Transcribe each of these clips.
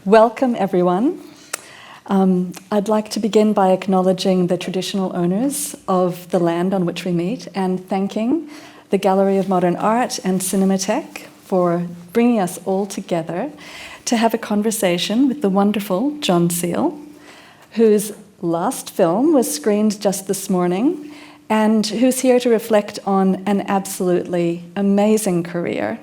Welcome, everyone. I'd like to begin by acknowledging the traditional owners of the land on which we meet and thanking the Gallery of Modern Art and Cinematèque for bringing us all together to have a conversation with the wonderful John Seale, whose last film was screened just this morning and who's here to reflect on an absolutely amazing career.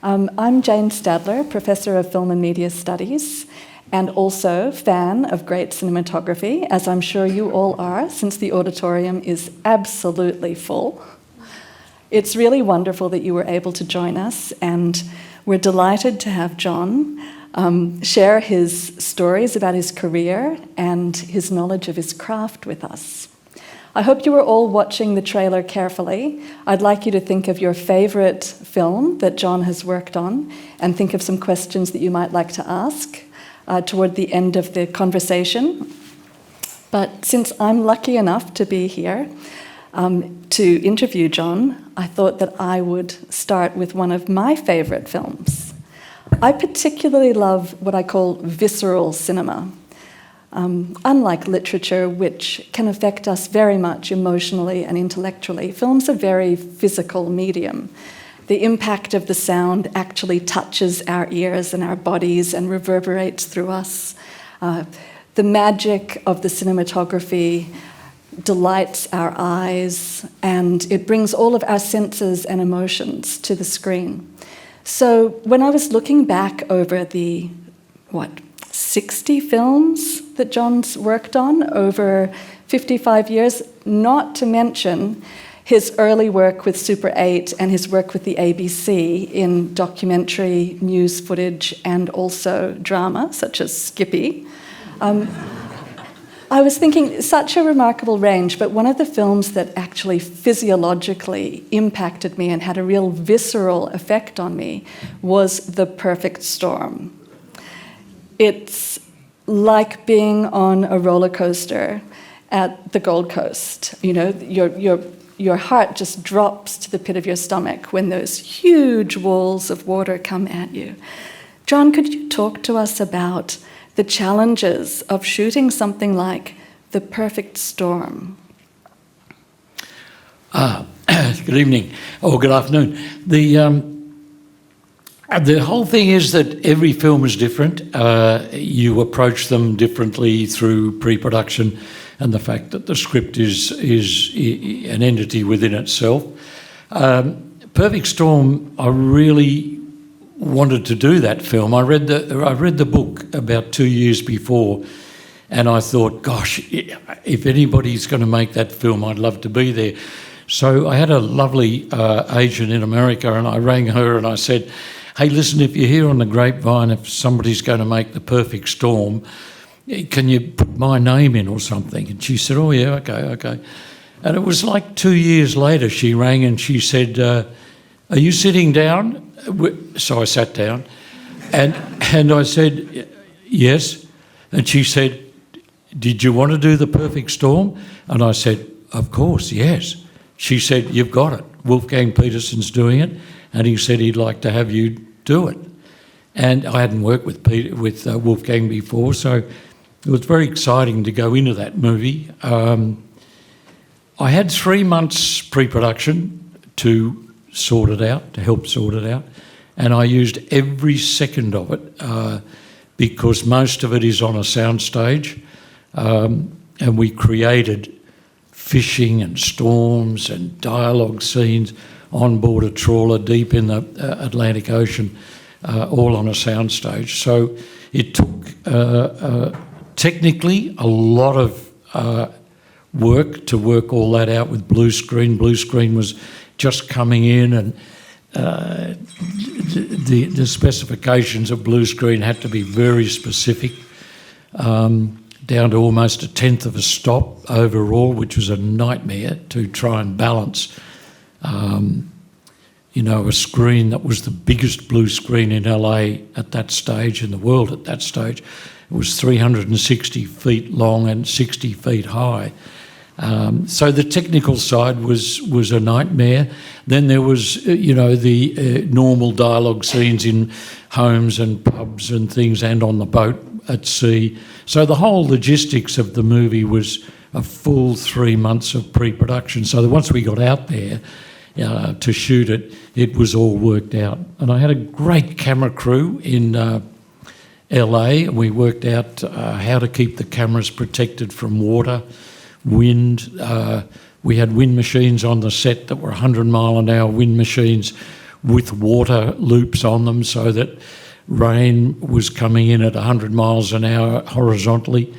I'm Jane Stadler, Professor of Film and Media Studies, and also fan of great cinematography, as I'm sure you all are, since the auditorium is absolutely full. It's really wonderful that you were able to join us, and we're delighted to have John share his stories about his career and his knowledge of his craft with us. I hope you were all watching the trailer carefully. I'd like you to think of your favourite film that John has worked on and think of some questions that you might like to ask toward the end of the conversation. But since I'm lucky enough to be here to interview John, I thought that I would start with one of my favourite films. I particularly love what I call visceral cinema. Unlike literature, which can affect us very much emotionally and intellectually, film's a very physical medium. The impact of the sound actually touches our ears and our bodies and reverberates through us. The magic of the cinematography delights our eyes, and it brings all of our senses and emotions to the screen. So when I was looking back over the, 60 films that John's worked on over 55 years, not to mention his early work with Super 8 and his work with the ABC in documentary, news footage, and also drama, such as Skippy. I was thinking, such a remarkable range, but one of the films that actually physiologically impacted me and had a real visceral effect on me was The Perfect Storm. It's like being on a roller coaster at the Gold Coast. You know, your heart just drops to the pit of your stomach when those huge walls of water come at you. John, could you talk to us about the challenges of shooting something like The Perfect Storm? Good evening, or good afternoon. The whole thing is that every film is different. You approach them differently through pre-production, and the fact that the script is an entity within itself. Perfect Storm, I really wanted to do that film. I read the book about 2 years before, and I thought, gosh, if anybody's going to make that film, I'd love to be there. So I had a lovely agent in America, and I rang her and I said, hey, listen, if you hear on the grapevine if somebody's going to make The Perfect Storm, can you put my name in or something? And she said, oh, yeah, okay. And it was like 2 years later she rang and she said, are you sitting down? So I sat down and I said, yes. And she said, did you want to do The Perfect Storm? And I said, of course, yes. She said, you've got it. Wolfgang Petersen's doing it. And he said he'd like to have you do it. And I hadn't worked with Wolfgang before, so it was very exciting to go into that movie. I had 3 months pre-production to sort it out, to help sort it out, and I used every second of it because most of it is on a soundstage, and we created fishing and storms and dialogue scenes on board a trawler deep in the Atlantic Ocean, all on a soundstage. So it took technically a lot of work to work all that out with blue screen. Blue screen was just coming in, and the specifications of blue screen had to be very specific, down to almost 1/10 of a stop overall, which was a nightmare to try and balance. A screen that was the biggest blue screen in LA at that stage, in the world at that stage. It was 360 feet long and 60 feet high. So the technical side was a nightmare. Then there was, the normal dialogue scenes in homes and pubs and things, and on the boat at sea. So the whole logistics of the movie was a full 3 months of pre-production. So that once we got out there to shoot it, it was all worked out. And I had a great camera crew in LA. We worked out how to keep the cameras protected from water, wind. We had wind machines on the set that were 100-mile-an-hour wind machines with water loops on them, so that rain was coming in at 100 miles an hour horizontally.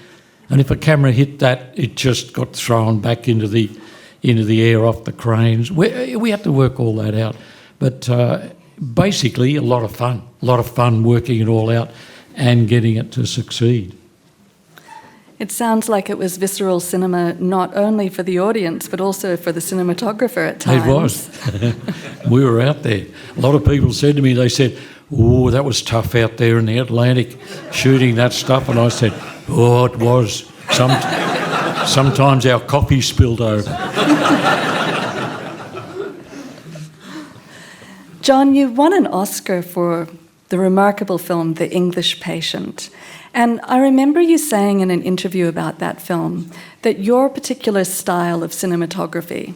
And if a camera hit that, it just got thrown back into the air off the cranes. We had to work all that out. But basically, a lot of fun working it all out and getting it to succeed. It sounds like it was visceral cinema not only for the audience but also for the cinematographer at times. It was. We were out there. A lot of people said to me, they said, "Oh, that was tough out there in the Atlantic shooting that stuff." And I said, "Oh, it was. Sometimes our coffee spilled over." John, you won an Oscar for the remarkable film The English Patient. And I remember you saying in an interview about that film that your particular style of cinematography,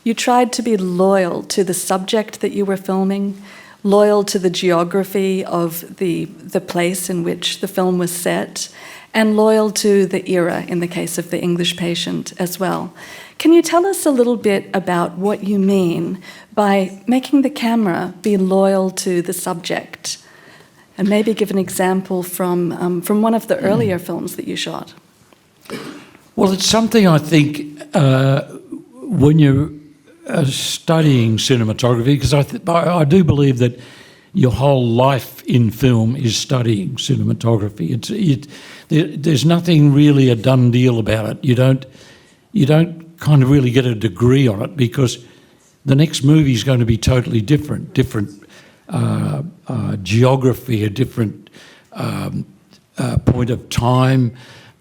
you tried to be loyal to the subject that you were filming, loyal to the geography of the place in which the film was set, and loyal to the era in the case of The English Patient as well. Can you tell us a little bit about what you mean by making the camera be loyal to the subject? And maybe give an example from one of the earlier films that you shot. Well, it's something I think when you're studying cinematography, because I do believe that your whole life in film is studying cinematography. There's nothing really a done deal about it. You don't kind of really get a degree on it, because the next movie is going to be totally different geography, a different point of time.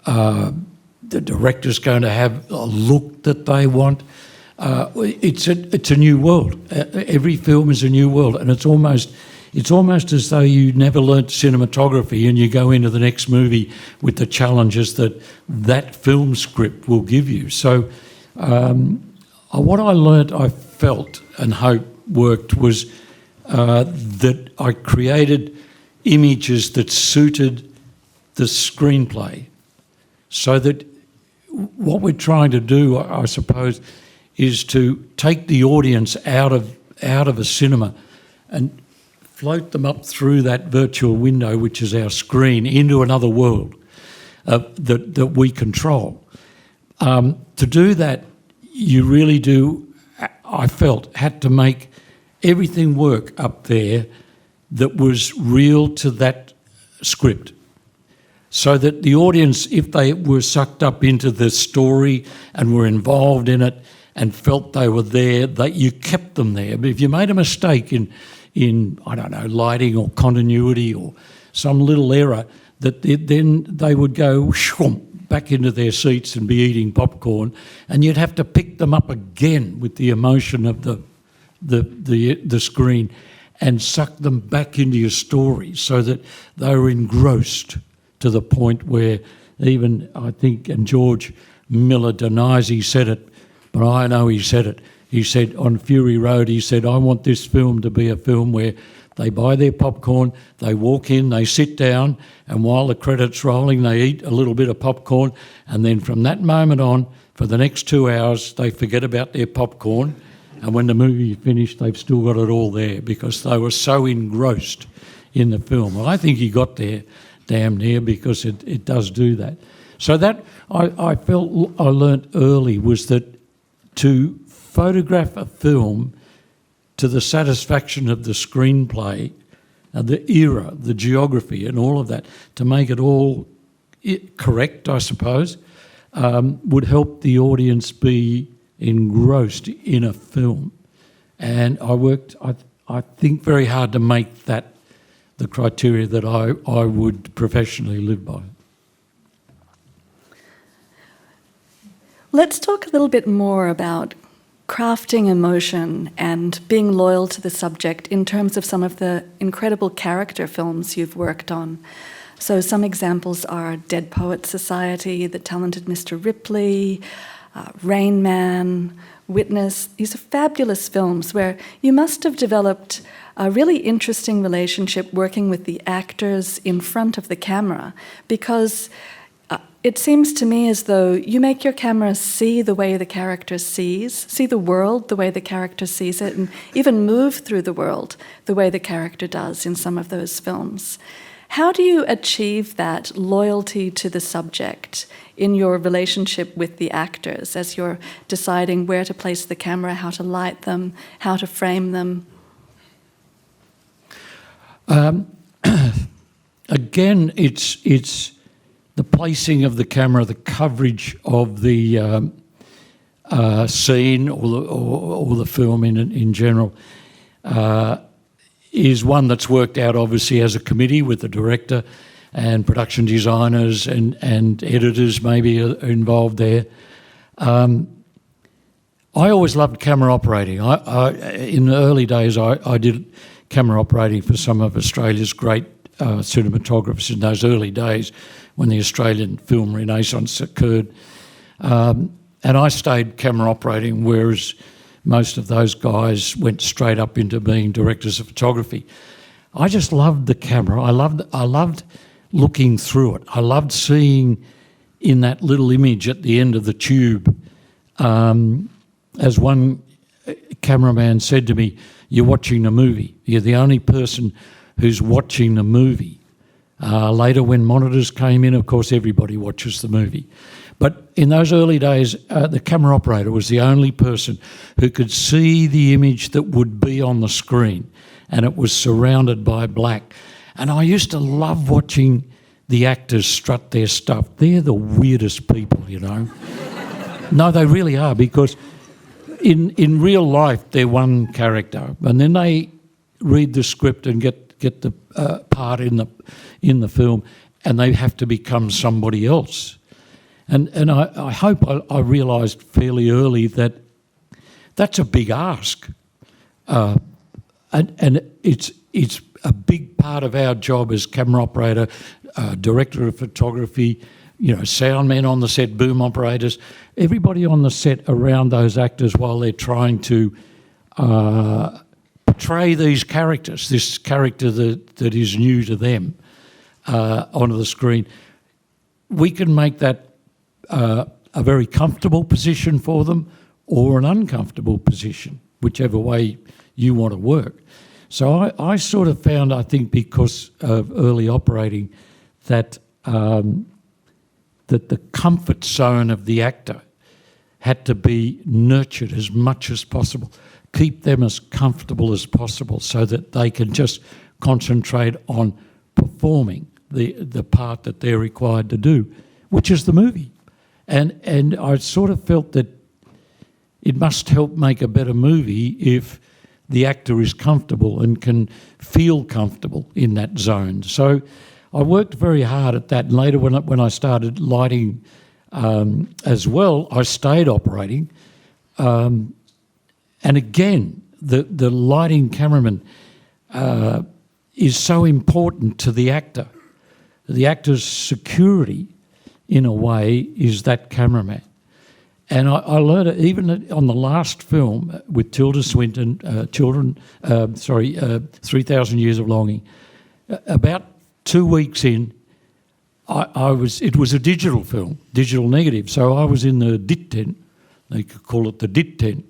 The director's going to have a look that they want. It's a new world. Every film is a new world, and it's almost as though you never learnt cinematography, and you go into the next movie with the challenges that film script will give you. So what I learnt, I felt and hope worked was that I created images that suited the screenplay, so that what we're trying to do, I suppose, is to take the audience out of a cinema and float them up through that virtual window, which is our screen, into another world that we control. To do that, you really do, I felt, had to make everything work up there that was real to that script, so that the audience, if they were sucked up into the story and were involved in it and felt they were there, that you kept them there. But if you made a mistake in I don't know, lighting or continuity or some little error, then they would go back into their seats and be eating popcorn, and you'd have to pick them up again with the emotion of the screen and suck them back into your story, so that they were engrossed to the point where even, I think, and George Miller denies he said it, but I know he said it. He said on Fury Road, he said, "I want this film to be a film where they buy their popcorn, they walk in, they sit down, and while the credits rolling, they eat a little bit of popcorn, and then from that moment on, for the next 2 hours, they forget about their popcorn, and when the movie finished, they've still got it all there, because they were so engrossed in the film." Well, I think he got there damn near, because it does do that. So that I felt I learnt early was that to photograph a film to the satisfaction of the screenplay, the era, the geography and all of that, to make it all correct, I suppose, would help the audience be engrossed in a film. And I worked, I think, very hard to make that the criteria that I would professionally live by. Let's talk a little bit more about crafting emotion and being loyal to the subject in terms of some of the incredible character films you've worked on. So some examples are Dead Poets Society, The Talented Mr. Ripley, Rain Man, Witness. These are fabulous films where you must have developed a really interesting relationship working with the actors in front of the camera, because it seems to me as though you make your camera see the way the character sees, see the world the way the character sees it, and even move through the world the way the character does in some of those films. How do you achieve that loyalty to the subject in your relationship with the actors as you're deciding where to place the camera, how to light them, how to frame them? Again, it's the placing of the camera, the coverage of the scene or the film in general is one that's worked out obviously as a committee with the director and production designers and editors maybe are involved there. I always loved camera operating. In the early days, I did camera operating for some of Australia's great cinematographers in those early days when the Australian film renaissance occurred. And I stayed camera operating, whereas most of those guys went straight up into being directors of photography. I just loved the camera. I loved looking through it. I loved seeing in that little image at the end of the tube. As one cameraman said to me, "You're watching the movie. You're the only person who's watching the movie." Later, when monitors came in, of course, everybody watches the movie. But in those early days, the camera operator was the only person who could see the image that would be on the screen, and it was surrounded by black. And I used to love watching the actors strut their stuff. They're the weirdest people, you know. No, they really are, because in real life, they're one character, and then they read the script and get the part in the film, and they have to become somebody else. And I hope I realised fairly early that that's a big ask, and it's a big part of our job as camera operator, director of photography, sound men on the set, boom operators, everybody on the set around those actors while they're trying to portray these characters, this character that is new to them onto the screen. We can make that a very comfortable position for them or an uncomfortable position, whichever way you want to work. So I sort of found, I think because of early operating, that that the comfort zone of the actor had to be nurtured as much as possible. Keep them as comfortable as possible so that they can just concentrate on performing the part that they're required to do, which is the movie. And I sort of felt that it must help make a better movie if the actor is comfortable and can feel comfortable in that zone. So I worked very hard at that. And later when I started lighting as well, I stayed operating. And again, the lighting cameraman is so important to the actor. The actor's security, in a way, is that cameraman. And I learned it even on the last film with Tilda Swinton, 3,000 Years of Longing. About 2 weeks in, it was a digital film, digital negative, so I was in the DIT tent. They could call it the DIT tent.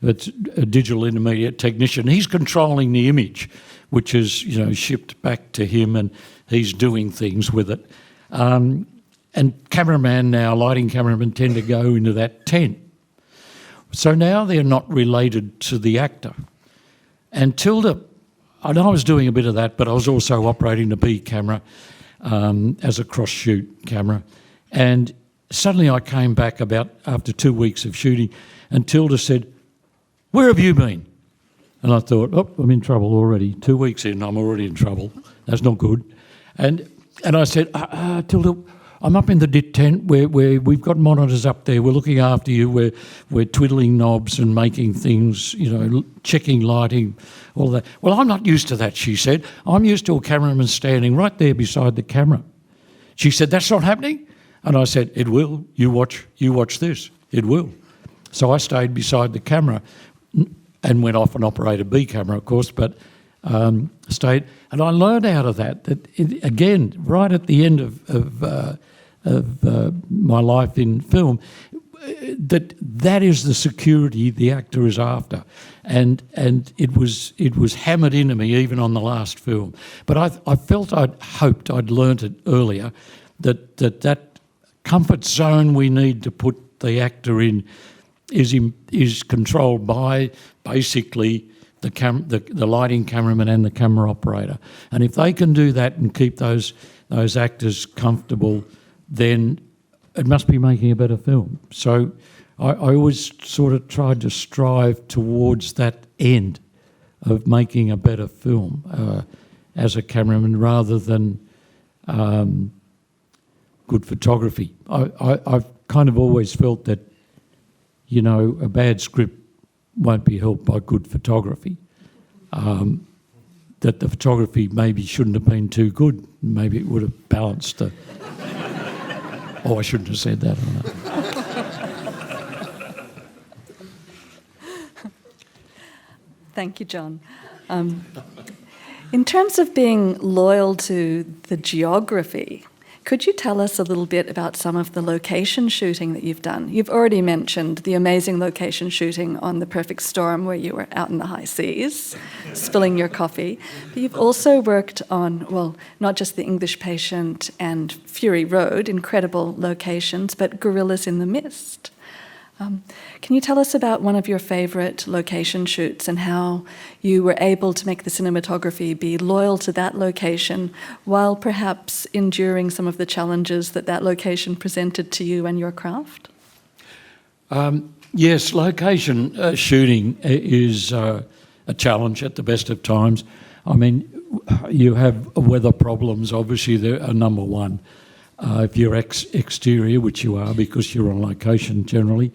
It's a digital intermediate technician. He's controlling the image, which is, shipped back to him, and he's doing things with it. And cameraman now, lighting cameramen tend to go into that tent. So now they're not related to the actor. And Tilda, I know I was doing a bit of that, but I was also operating the B camera as a cross-shoot camera. And suddenly I came back after 2 weeks of shooting, and Tilda said, "Where have you been?" And I thought, I'm in trouble already. 2 weeks in, I'm already in trouble. That's not good. And I said, Tilda, I'm up in the dit tent where we've got monitors up there. We're looking after you. We're twiddling knobs and making things, checking lighting, all that. Well, I'm not used to that, she said. I'm used to a cameraman standing right there beside the camera. She said, that's not happening? And I said, it will. You watch this. It will. So I stayed beside the camera and went off and operated B camera, of course, but stayed. And I learned out of that again, right at the end of my life in film, that is the security the actor is after. And it was hammered into me even on the last film. But I felt, I'd hoped I'd learnt it earlier, that comfort zone we need to put the actor in is controlled by basically the lighting cameraman and the camera operator. And if they can do that and keep those actors comfortable, then it must be making a better film. So I always sort of tried to strive towards that end of making a better film as a cameraman rather than good photography. I've kind of always felt that, a bad script won't be helped by good photography. That the photography maybe shouldn't have been too good. Maybe it would have balanced the... Oh, I shouldn't have said that. Thank you, John. In terms of being loyal to the geography, could you tell us a little bit about some of the location shooting that you've done? You've already mentioned the amazing location shooting on The Perfect Storm, where you were out in the high seas, spilling your coffee. But you've also worked on, well, not just The English Patient and Fury Road, incredible locations, but Gorillas in the Mist. Can you tell us about one of your favourite location shoots and how you were able to make the cinematography be loyal to that location while perhaps enduring some of the challenges that location presented to you and your craft? Yes, location shooting is a challenge at the best of times. I mean, you have weather problems, obviously, they're number one. If you're exterior, which you are because you're on location generally,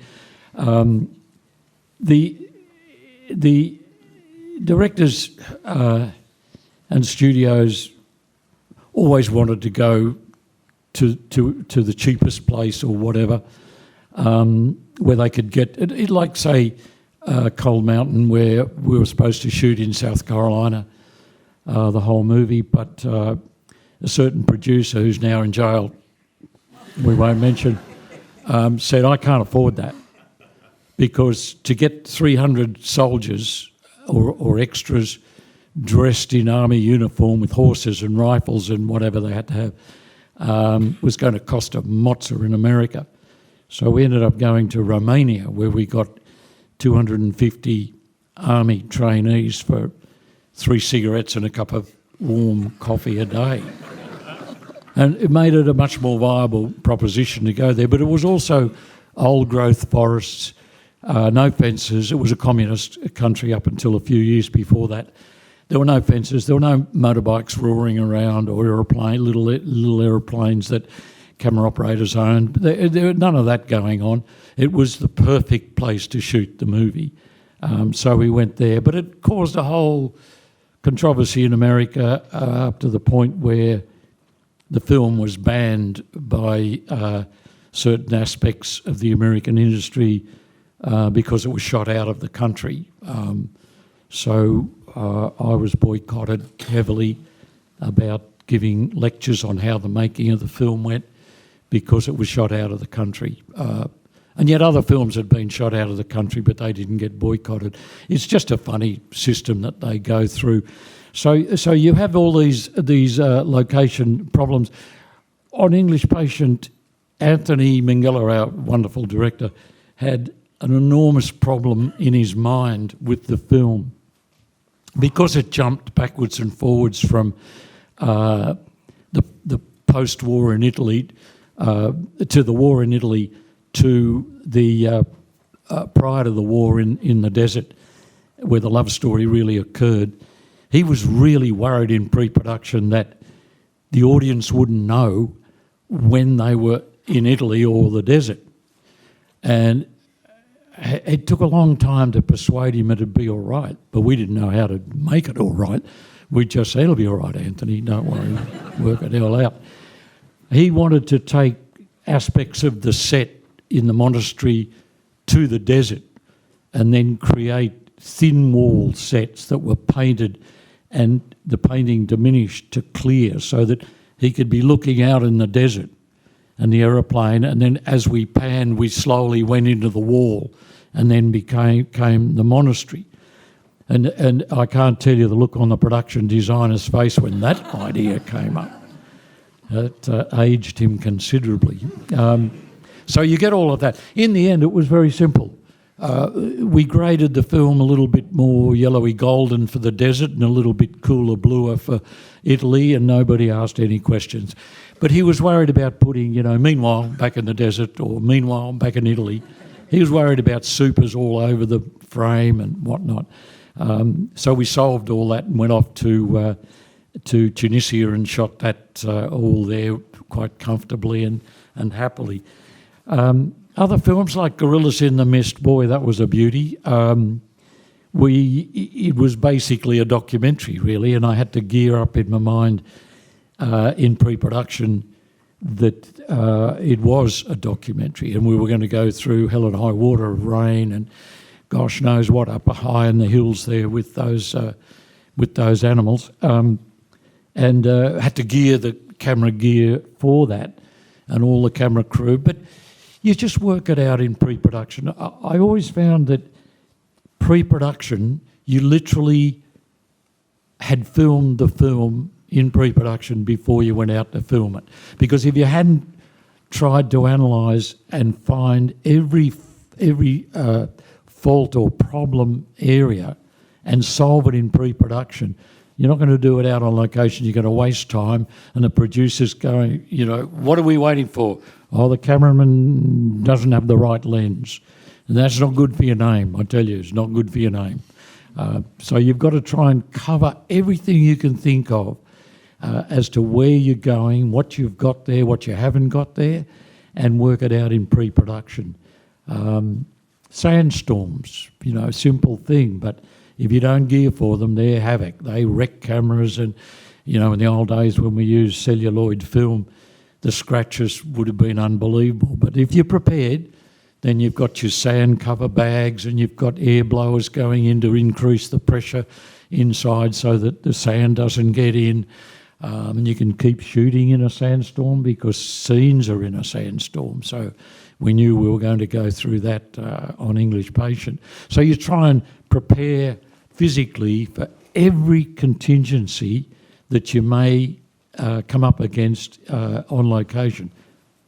the directors and studios always wanted to go to the cheapest place or whatever, where they could get, like say Cold Mountain, where we were supposed to shoot in South Carolina, the whole movie, but a certain producer who's now in jail, we won't mention, said, I can't afford that, because to get 300 soldiers or extras dressed in army uniform with horses and rifles and whatever they had to have was going to cost a mozza in America. So we ended up going to Romania, where we got 250 army trainees for 3 cigarettes and a cup of warm coffee a day. And it made it a much more viable proposition to go there. But it was also old-growth forests, no fences. It was a communist country up until a few years before that. There were no fences. There were no motorbikes roaring around or little aeroplanes that camera operators owned. There was none of that going on. It was the perfect place to shoot the movie. So we went there. But it caused a whole controversy in America up to the point where the film was banned by certain aspects of the American industry because it was shot out of the country. So I was boycotted heavily about giving lectures on how the making of the film went because it was shot out of the country. And yet other films had been shot out of the country, but they didn't get boycotted. It's just a funny system that they go through. So you have all these location problems. On English Patient, Anthony Minghella, our wonderful director, had an enormous problem in his mind with the film because it jumped backwards and forwards from the post-war in Italy to the war in Italy to the prior to the war in the desert, where the love story really occurred. He was really worried in pre-production that the audience wouldn't know when they were in Italy or the desert. And it took a long time to persuade him it'd be all right, but we didn't know how to make it all right. We just said, it'll be all right, Anthony, don't worry, work it all out. He wanted to take aspects of the set in the monastery to the desert and then create thin wall sets that were painted and the painting diminished to clear so that he could be looking out in the desert and the aeroplane, and then as we panned, we slowly went into the wall and then came the monastery. And I can't tell you the look on the production designer's face when that idea came up. It aged him considerably. So you get all of that. In the end, it was very simple. We graded the film a little bit more yellowy golden for the desert and a little bit cooler bluer for Italy, and nobody asked any questions. But he was worried about putting, meanwhile back in the desert or meanwhile back in Italy. He was worried about supers all over the frame and whatnot. So we solved all that and went off to Tunisia and shot that all there quite comfortably and happily. Other films like Gorillas in the Mist, boy, that was a beauty. It was basically a documentary, really, and I had to gear up in my mind in pre-production that it was a documentary, and we were going to go through hell and high water of rain and gosh knows what up high in the hills there with those animals, and had to gear the camera gear for that and all the camera crew. But you just work it out in pre-production. I always found that pre-production, you literally had filmed the film in pre-production before you went out to film it. Because if you hadn't tried to analyse and find every fault or problem area and solve it in pre-production, you're not going to do it out on location. You're going to waste time, and the producer's going, what are we waiting for? Oh, the cameraman doesn't have the right lens. And that's not good for your name, I tell you, it's not good for your name. So you've got to try and cover everything you can think of as to where you're going, what you've got there, what you haven't got there, and work it out in pre-production. Sandstorms, simple thing, but if you don't gear for them, they're havoc. They wreck cameras, and, in the old days when we used celluloid film, the scratches would have been unbelievable. But if you're prepared, then you've got your sand cover bags and you've got air blowers going in to increase the pressure inside so that the sand doesn't get in. And you can keep shooting in a sandstorm because scenes are in a sandstorm. So we knew we were going to go through that on English Patient. So you try and prepare physically for every contingency that you may come up against on location.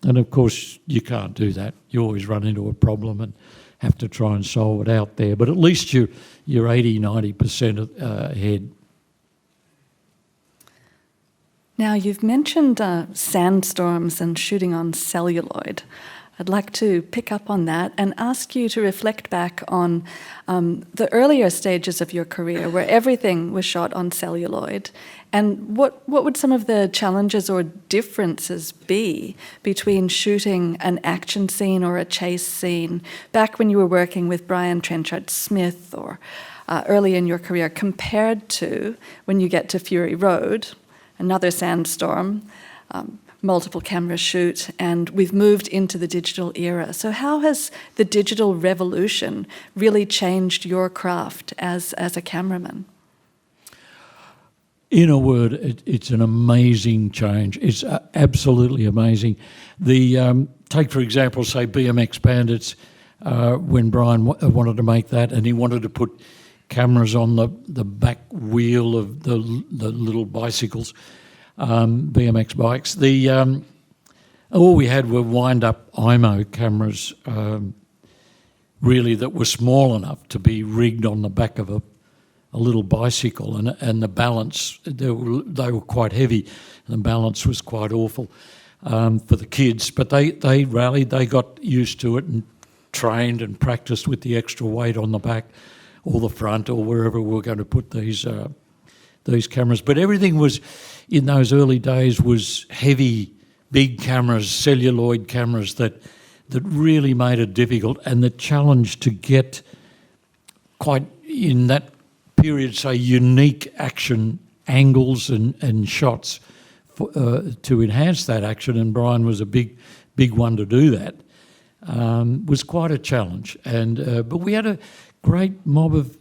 And of course you can't do that. You always run into a problem and have to try and solve it out there. But at least you're 80-90% ahead. Now, you've mentioned sandstorms and shooting on celluloid. I'd like to pick up on that and ask you to reflect back on the earlier stages of your career where everything was shot on celluloid, and what would some of the challenges or differences be between shooting an action scene or a chase scene back when you were working with Brian Trenchard-Smith or early in your career compared to when you get to Fury Road, another sandstorm, multiple camera shoot, and we've moved into the digital era. So how has the digital revolution really changed your craft as a cameraman? In a word, it's an amazing change. It's absolutely amazing. Take, for example, say BMX Bandits, when Brian wanted to make that, and he wanted to put cameras on the back wheel of the little bicycles, BMX bikes. All we had were wind-up IMO cameras, really, that were small enough to be rigged on the back of a little bicycle, and the balance, they were quite heavy, and the balance was quite awful for the kids. But they rallied, they got used to it and trained and practiced with the extra weight on the back or the front or wherever we were going to put these cameras. But everything was, in those early days, was heavy big cameras, celluloid cameras that really made it difficult, and the challenge to get quite, in that period, say, unique action angles and shots to enhance that action, and Brian was a big one to do that, was quite a challenge. But we had a great mob of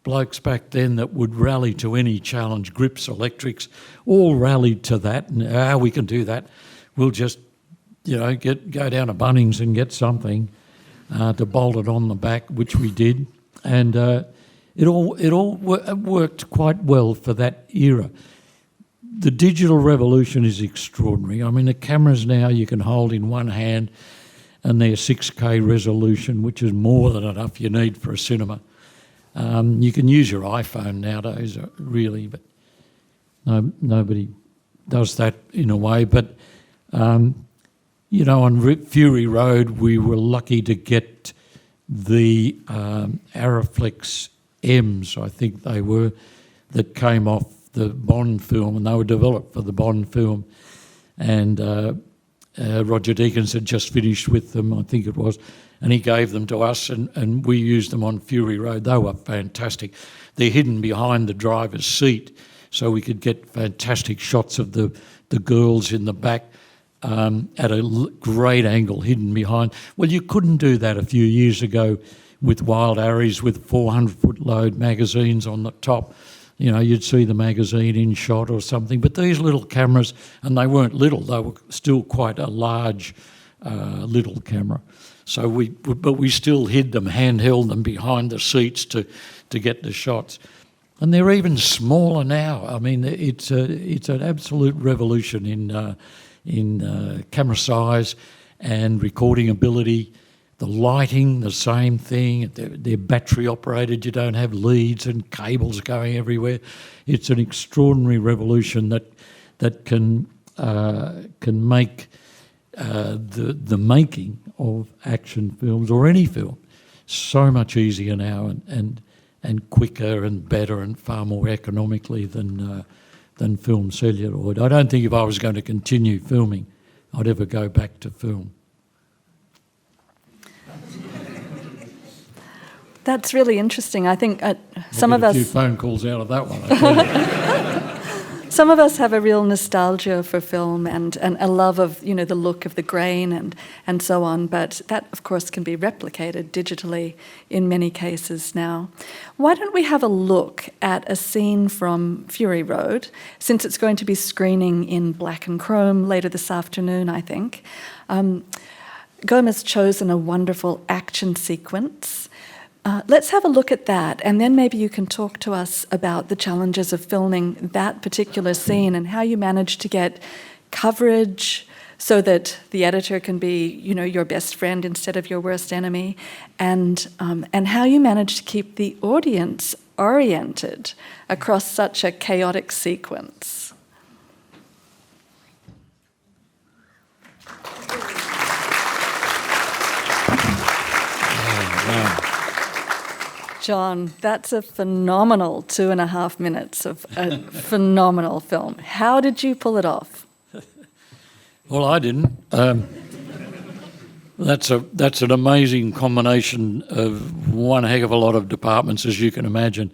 blokes back then that would rally to any challenge. Grips, electrics, all rallied to that, and how we can do that, we'll just go down to Bunnings and get something to bolt it on the back, which we did, and it all worked quite well for that era. The digital revolution is extraordinary. I mean, the cameras now you can hold in one hand, and they're 6K resolution, which is more than enough you need for a cinema. You can use your iPhone nowadays, really, but nobody does that in a way. But, on Fury Road, we were lucky to get the Araflex M's, I think they were, that came off the Bond film, and they were developed for the Bond film. And Roger Deakins had just finished with them, I think it was, and he gave them to us, and we used them on Fury Road. They were fantastic. They're hidden behind the driver's seat, so we could get fantastic shots of the girls in the back at a great angle, hidden behind. Well, you couldn't do that a few years ago with Wild Arries with 400-foot load magazines on the top. You'd see the magazine in shot or something. But these little cameras, and they weren't little, they were still quite a large little camera. So we still hid them, handheld them behind the seats to get the shots. And they're even smaller now. I mean, it's an absolute revolution in camera size and recording ability. The lighting, the same thing. They're battery operated. You don't have leads and cables going everywhere. It's an extraordinary revolution that can make the making of action films or any film so much easier now and quicker and better and far more economically than film celluloid. I don't think if I was going to continue filming, I'd ever go back to film. That's really interesting. I think some of us... a few phone calls out of that one, I tell you. Some of us have a real nostalgia for film and a love of, the look of the grain and so on, but that, of course, can be replicated digitally in many cases now. Why don't we have a look at a scene from Fury Road, since it's going to be screening in black and chrome later this afternoon, I think. Goma's chosen a wonderful action sequence. Let's have a look at that, and then maybe you can talk to us about the challenges of filming that particular scene and how you manage to get coverage so that the editor can be, your best friend instead of your worst enemy, and how you manage to keep the audience oriented across such a chaotic sequence. John, that's a phenomenal 2.5 minutes of a phenomenal film. How did you pull it off? Well, I didn't. That's an amazing combination of one heck of a lot of departments, as you can imagine.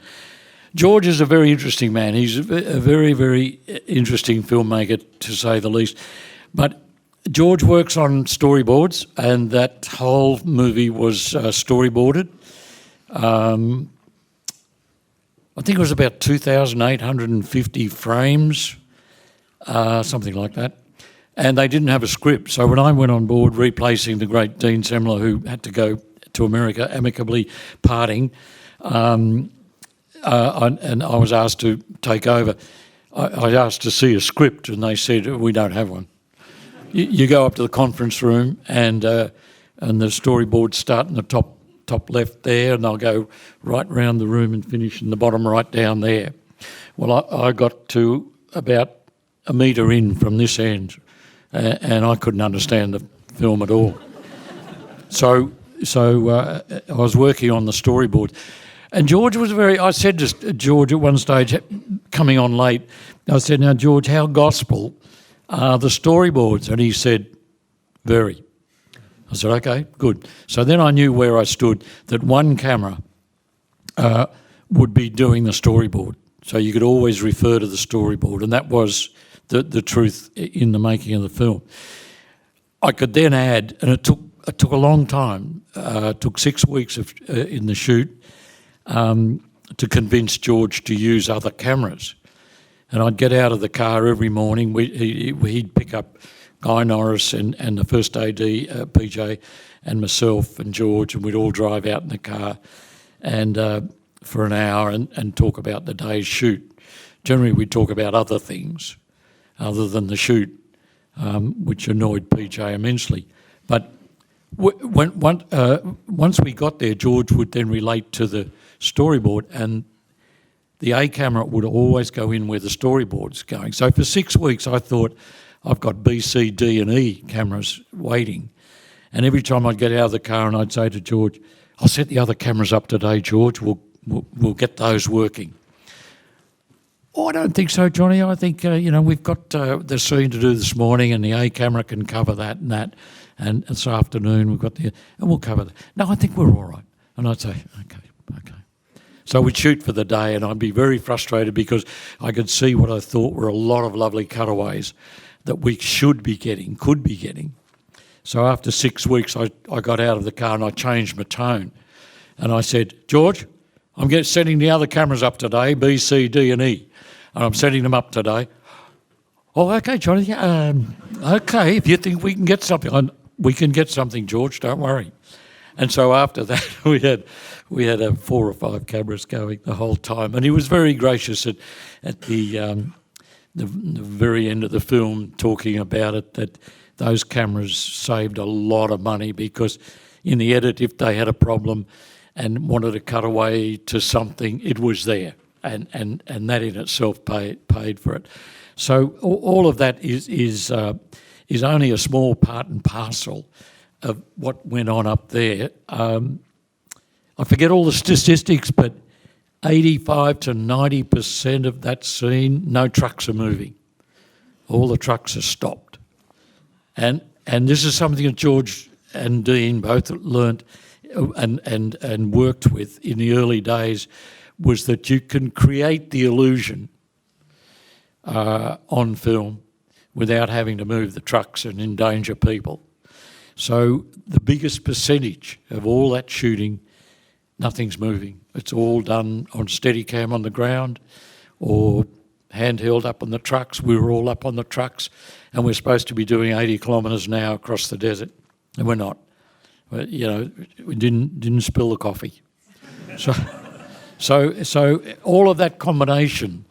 George is a very interesting man. He's a very, very interesting filmmaker, to say the least. But George works on storyboards, and that whole movie was storyboarded. I think it was about 2,850 frames, something like that. And they didn't have a script. So when I went on board replacing the great Dean Semler, who had to go to America, amicably parting, and I was asked to take over, I asked to see a script, and they said, we don't have one. You go up to the conference room, and the storyboards start in the top left there, and they'll go right round the room and finish in the bottom right down there. Well, I got to about a metre in from this end, and I couldn't understand the film at all. So I was working on the storyboard. And George was I said to George at one stage, coming on late, I said, now, George, how gospel "Are the storyboards?" And he said, "Very." I said, "Okay, good." So then I knew where I stood, that one camera would be doing the storyboard. So you could always refer to the storyboard, and that was the truth in the making of the film. I could then add, and it took a long time. It took 6 weeks in the shoot to convince George to use other cameras. And I'd get out of the car every morning. He'd pick up Guy Norris and the first AD, PJ, and myself and George, and we'd all drive out in the car and for an hour and talk about the day's shoot. Generally, we'd talk about other things other than the shoot, which annoyed PJ immensely. But once we got there, George would then relate to the storyboard, and the A camera would always go in where the storyboard's going. So for 6 weeks, I thought, I've got B, C, D and E cameras waiting. And every time I'd get out of the car and I'd say to George, "I'll set the other cameras up today, George. We'll get those working." "Oh, I don't think so, Johnny. I think, we've got the scene to do this morning and the A camera can cover that and that. And this afternoon we've got and we'll cover that. No, I think we're all right." And I'd say, okay. So we'd shoot for the day, and I'd be very frustrated because I could see what I thought were a lot of lovely cutaways that we could be getting. So after 6 weeks, I got out of the car and I changed my tone. And I said, "George, I'm setting the other cameras up today, B, C, D and E. And I'm setting them up today." "Oh, okay, Johnny. Okay, if you think we can get something, we can get something, George, don't worry." And so after that, we had 4 or 5 cameras going the whole time. And he was very gracious at the very end of the film, talking about it, that those cameras saved a lot of money, because in the edit, if they had a problem and wanted to cut away to something, it was there, and that in itself paid for it. So all of that is only a small part and parcel of what went on up there. I forget all the statistics, but 85 to 90% of that scene, no trucks are moving. All the trucks are stopped. And this is something that George and Dean both learnt and worked with in the early days, was that you can create the illusion on film without having to move the trucks and endanger people. So the biggest percentage of all that shooting, nothing's moving. It's all done on Steadicam on the ground or handheld up on the trucks. We were all up on the trucks, and we're supposed to be doing 80 kilometres an hour across the desert, and we're not. But, we didn't spill the coffee. So all of that combination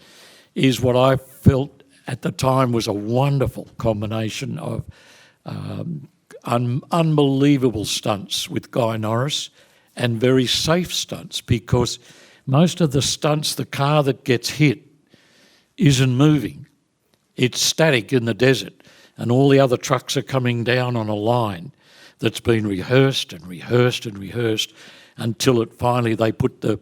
is what I felt at the time was a wonderful combination of unbelievable stunts with Guy Norris and very safe stunts, because most of the stunts, the car that gets hit isn't moving. It's static in the desert, and all the other trucks are coming down on a line that's been rehearsed and rehearsed and rehearsed until it finally they put the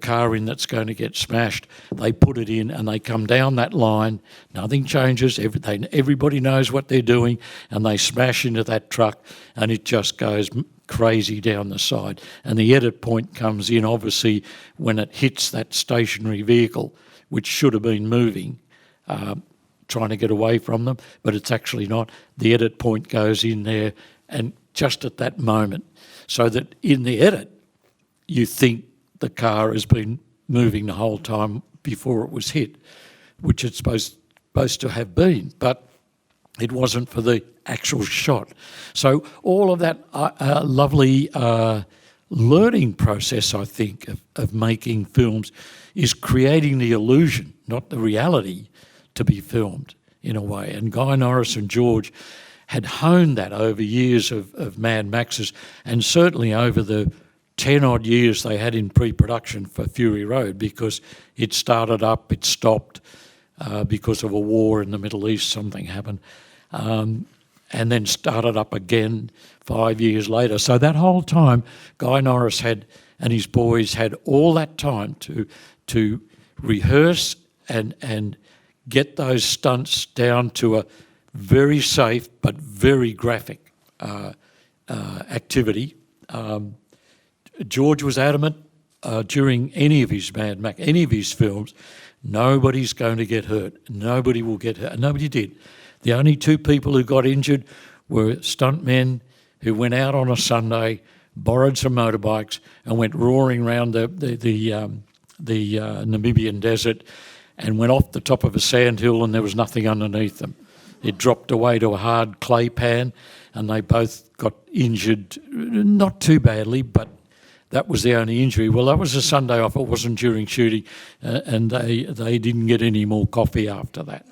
car in that's going to get smashed. They put it in and they come down that line. Nothing changes. Everybody knows what they're doing, and they smash into that truck, and it just goes crazy down the side. And the edit point comes in, obviously, when it hits that stationary vehicle, which should have been moving, trying to get away from them, but it's actually not. The edit point goes in there, and just at that moment, so that in the edit, you think the car has been moving the whole time before it was hit, which it's supposed to have been, but it wasn't for the actual shot. So all of that lovely learning process, I think, of making films is creating the illusion, not the reality, to be filmed in a way. And Guy Norris and George had honed that over years of Mad Maxes, and certainly over the 10-odd years they had in pre-production for Fury Road, because it started up, it stopped because of a war in the Middle East, something happened, and then started up again 5 years later. So that whole time, Guy Norris and his boys had all that time to rehearse and get those stunts down to a very safe but very graphic activity. George was adamant during any of his Mad Max, any of his films, nobody's going to get hurt. Nobody will get hurt. Nobody did. The only two people who got injured were stuntmen who went out on a Sunday, borrowed some motorbikes, and went roaring around the Namibian desert, and went off the top of a sandhill, and there was nothing underneath them. It dropped away to a hard clay pan, and they both got injured, not too badly, but that was the only injury. Well, that was a Sunday off. It wasn't during shooting, and they didn't get any more coffee after that.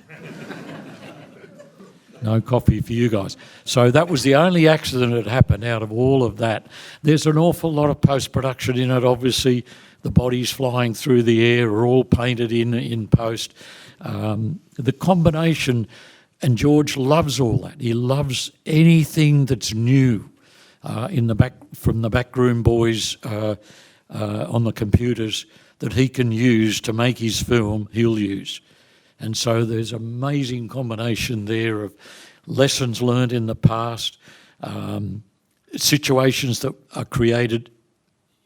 No coffee for you guys. So that was the only accident that happened out of all of that. There's an awful lot of post-production in it, obviously. The bodies flying through the air are all painted in post. The combination, and George loves all that. He loves anything that's new from the backroom boys on the computers that he can use to make his film, he'll use. And so there's amazing combination there of lessons learned in the past, situations that are created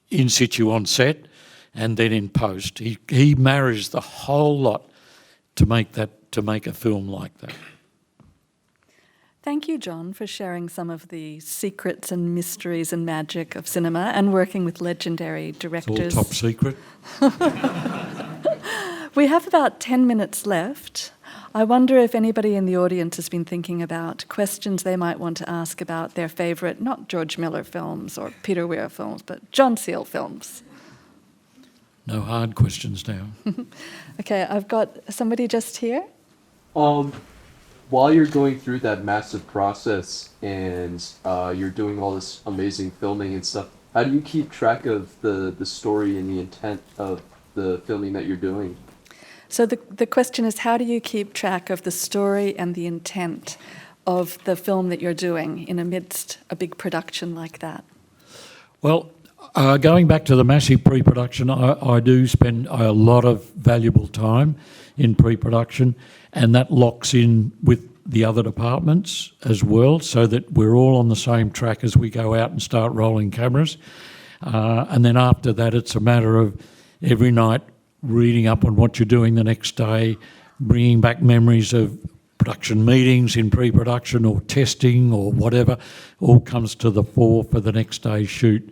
in situ on set, and then in post. He marries the whole lot to make a film like that. Thank you, John, for sharing some of the secrets and mysteries and magic of cinema and working with legendary directors. It's all top secret. We have about 10 minutes left. I wonder if anybody in the audience has been thinking about questions they might want to ask about their favourite, not George Miller films or Peter Weir films, but John Seale films. No hard questions now. Okay, I've got somebody just here. While you're going through that massive process and you're doing all this amazing filming and stuff, how do you keep track of the story and the intent of the filming that you're doing? So the question is, how do you keep track of the story and the intent of the film that you're doing in amidst a big production like that? Well, going back to the massive pre-production, I do spend a lot of valuable time in pre-production, and that locks in with the other departments as well, so that we're all on the same track as we go out and start rolling cameras. And then after that, it's a matter of every night reading up on what you're doing the next day, bringing back memories of production meetings in pre-production or testing or whatever, all comes to the fore for the next day's shoot.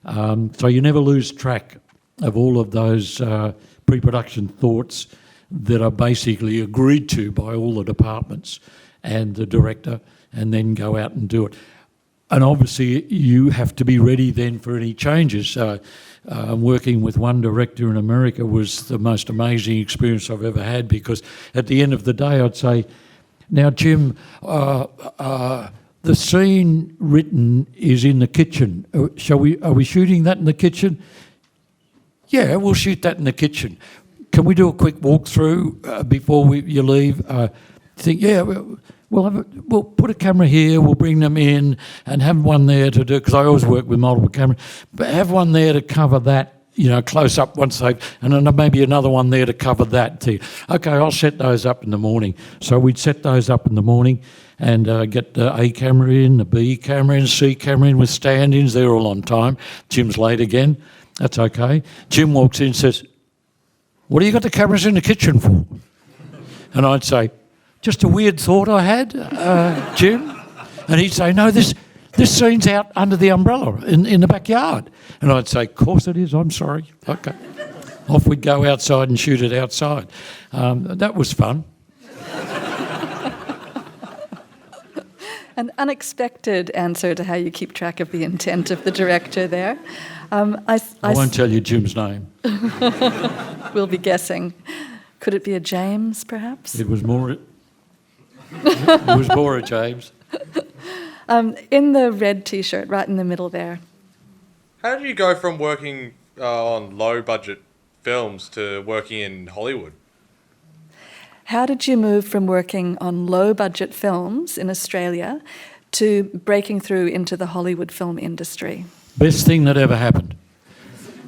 So you never lose track of all of those pre-production thoughts that are basically agreed to by all the departments and the director, and then go out and do it. And obviously you have to be ready then for any changes. Working with one director in America was the most amazing experience I've ever had, because at the end of the day I'd say, now Jim, the scene written is in the kitchen. Are we shooting that in the kitchen? Yeah, we'll shoot that in the kitchen. Can we do a quick walkthrough before you leave? We'll put a camera here, we'll bring them in and have one there to do, because I always work with multiple cameras, but have one there to cover that, close up once they've, and then maybe another one there to cover that too. Okay, I'll set those up in the morning. So we'd set those up in the morning and get the A camera in, the B camera in, C camera in with stand-ins. They're all on time. Jim's late again. That's okay. Jim walks in and says, "What do you got the cameras in the kitchen for?" And I'd say, "Just a weird thought I had, Jim." And he'd say, "No, this scene's out under the umbrella in the backyard." And I'd say, "Of course it is, I'm sorry." Okay. Off we'd go outside and shoot it outside. That was fun. An unexpected answer to how you keep track of the intent of the director there. I won't tell you Jim's name. We'll be guessing. Could it be a James, perhaps? It was more a James. In the red T-shirt, right in the middle there. How do you go from working on low-budget films to working in Hollywood? How did you move from working on low-budget films in Australia to breaking through into the Hollywood film industry? Best thing that ever happened.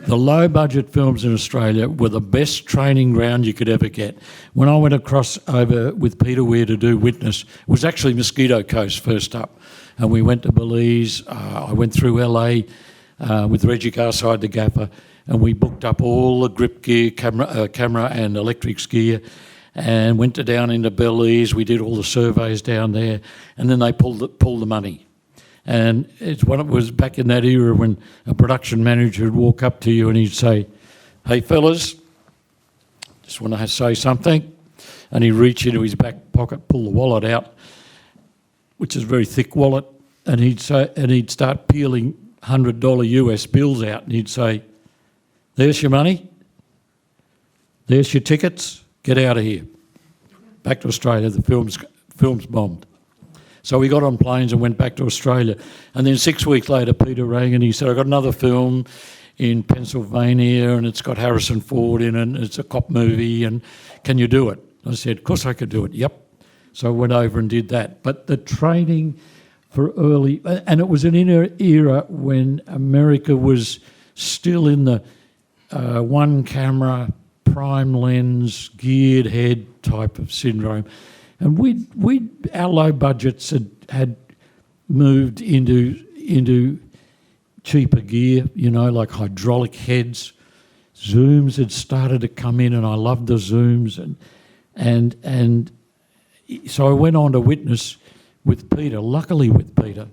The low-budget films in Australia were the best training ground you could ever get. When I went across over with Peter Weir to do Witness, it was actually Mosquito Coast first up. And we went to Belize. I went through LA with Reggie Garside, the gaffer, and we booked up all the grip gear, camera and electrics gear, and went down into Belize. We did all the surveys down there, and then they pulled the money. And it was back in that era when a production manager would walk up to you and he'd say, "Hey fellas, just want to say something," and he'd reach into his back pocket, pull the wallet out, which is a very thick wallet, and he'd start peeling $100 US bills out, and he'd say, "There's your money, there's your tickets, get out of here. Back to Australia, the film's bombed." So we got on planes and went back to Australia. And then 6 weeks later, Peter rang and he said, "I've got another film in Pennsylvania and it's got Harrison Ford in it, and it's a cop movie, and can you do it?" I said, "Of course I could do it." "Yep." So I went over and did that. But the training for early... And it was an era when America was still in the one camera, prime lens, geared head type of syndrome. And our low budgets had moved into cheaper gear, like hydraulic heads. Zooms had started to come in, and I loved the zooms, and so I went on to Witness with Peter, luckily with Peter,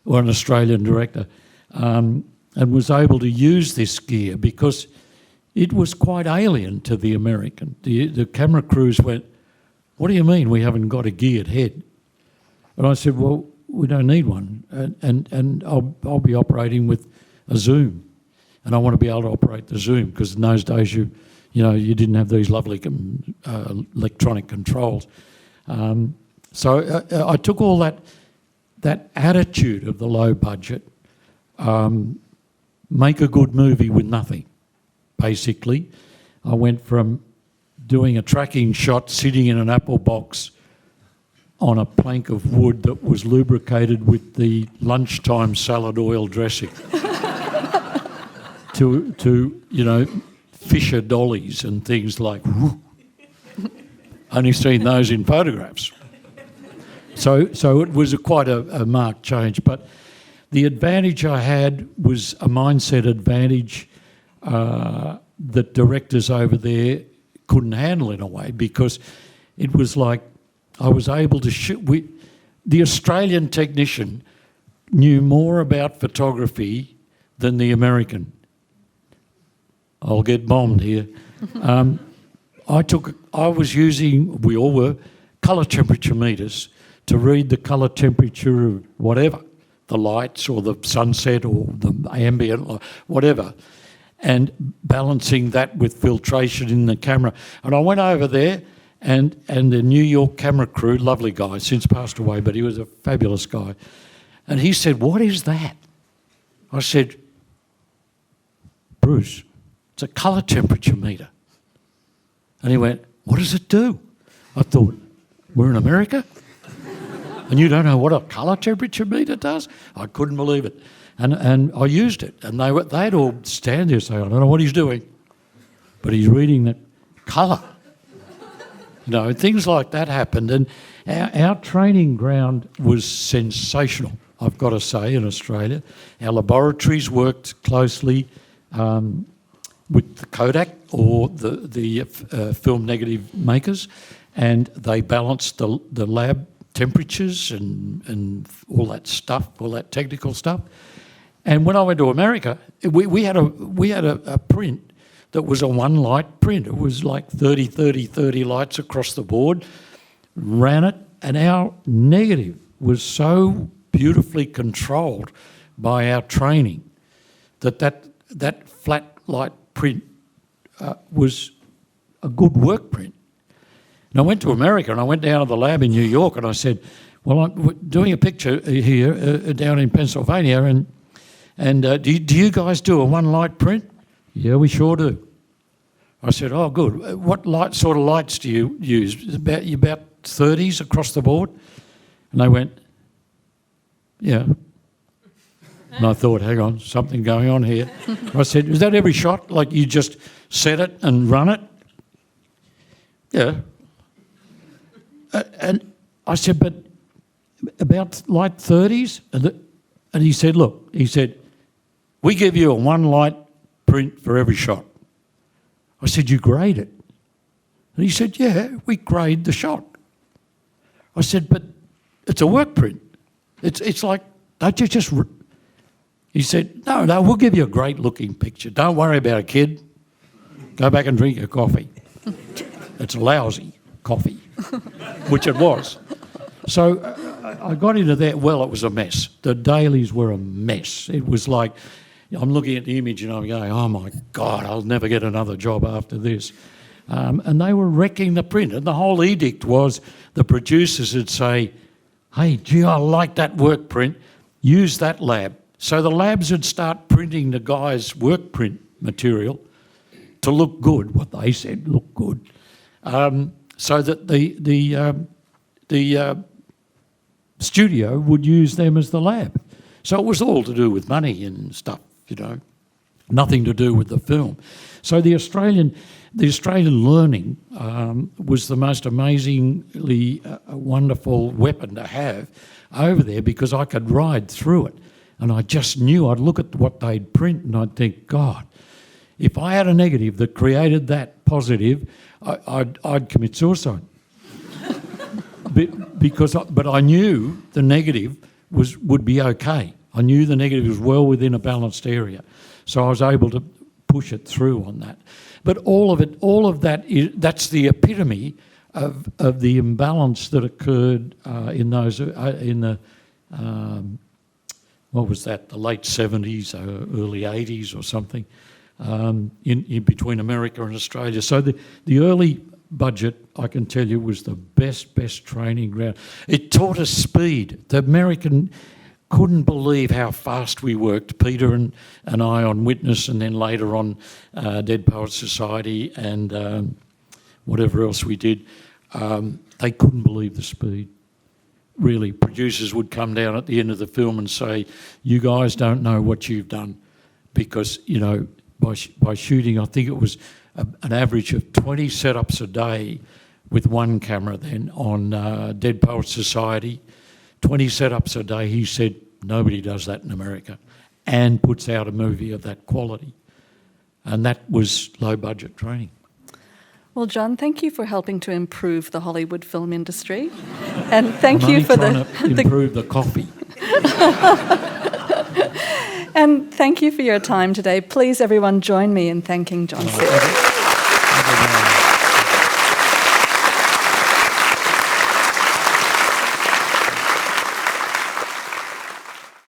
or an Australian director, and was able to use this gear because it was quite alien to the American. The camera crews went, "What do you mean we haven't got a geared head?" And I said, "Well, we don't need one, and I'll be operating with a zoom, and I want to be able to operate the zoom because in those days you didn't have these lovely electronic controls." So I took all that attitude of the low budget, make a good movie with nothing, basically. I went from doing a tracking shot sitting in an apple box on a plank of wood that was lubricated with the lunchtime salad oil dressing to Fisher dollies and things like whoo. Only seen those in photographs. So it was quite a marked change. But the advantage I had was a mindset advantage that directors over there couldn't handle in a way, because it was like I was able to shoot. The Australian technician knew more about photography than the American. I'll get bombed here. We all were, colour temperature meters to read the colour temperature of whatever, the lights or the sunset or the ambient or whatever, and balancing that with filtration in the camera. And I went over there, and the New York camera crew, lovely guy, since passed away, but he was a fabulous guy. And he said, "What is that?" I said, "Bruce, it's a colour temperature meter." And he went, "What does it do?" I thought, we're in America? And you don't know what a colour temperature meter does? I couldn't believe it. And I used it, and they'd all stand there saying, "I don't know what he's doing, but he's reading the colour." Things like that happened. And our training ground was sensational, I've got to say, in Australia. Our laboratories worked closely with the Kodak or the film negative makers, and they balanced the lab temperatures and all that stuff, all that technical stuff. And when I went to America, we had a print that was a one light print. It was like 30 lights across the board, ran it, and our negative was so beautifully controlled by our training that flat light print was a good work print. And I went to America, and I went down to the lab in New York, and I said, "Well, I'm doing a picture here down in Pennsylvania, and do you guys do a one light print?" "Yeah, we sure do." I said, "Oh, good. What sort of lights do you use? About 30s across the board?" And they went, "Yeah." And I thought, hang on, something going on here. I said, is that every shot? Like you just set it and run it? Yeah. And I said, but about light 30s? And he said, look, we give you a one light print for every shot. I said, you grade it? And he said, yeah, we grade the shot. I said, but it's a work print. It's like, don't you just... He said, no, we'll give you a great looking picture. Don't worry about it, kid. Go back and drink your coffee. It's lousy coffee, which it was. So I got into that. Well, it was a mess. The dailies were a mess. It was like, I'm looking at the image and I'm going, oh my God, I'll never get another job after this. And they were wrecking the print. And the whole edict was the producers would say, hey, gee, I like that work print. Use that lab. So the labs would start printing the guy's work print material to look good, what they said, look good, so that the studio would use them as the lab. So it was all to do with money and stuff, you know, nothing to do with the film. So the Australian learning was the most amazingly wonderful weapon to have over there, because I could ride through it. And I just knew, I'd look at what they'd print and I'd think, God, if I had a negative that created that positive, I'd commit suicide. But I knew the negative would be okay. I knew the negative was well within a balanced area. So I was able to push it through on that. But all of that, that's the epitome of the imbalance that occurred in the what was that, the late 70s, early 80s or something, in between America and Australia. So the early budget, I can tell you, was the best training ground. It taught us speed. The American couldn't believe how fast we worked, Peter and I on Witness, and then later on Dead Poets Society and whatever else we did. They couldn't believe the speed. Really, producers would come down at the end of the film and say, you guys don't know what you've done, because, you know, by shooting, I think it was an average of 20 setups a day with one camera then on Dead Poets Society. 20 setups a day. He said, nobody does that in America and puts out a movie of that quality. And that was low budget training. Well, John, thank you for helping to improve the Hollywood film industry, and thank I'm you only for trying to improve the coffee. And thank you for your time today. Please, everyone, join me in thanking John Seale.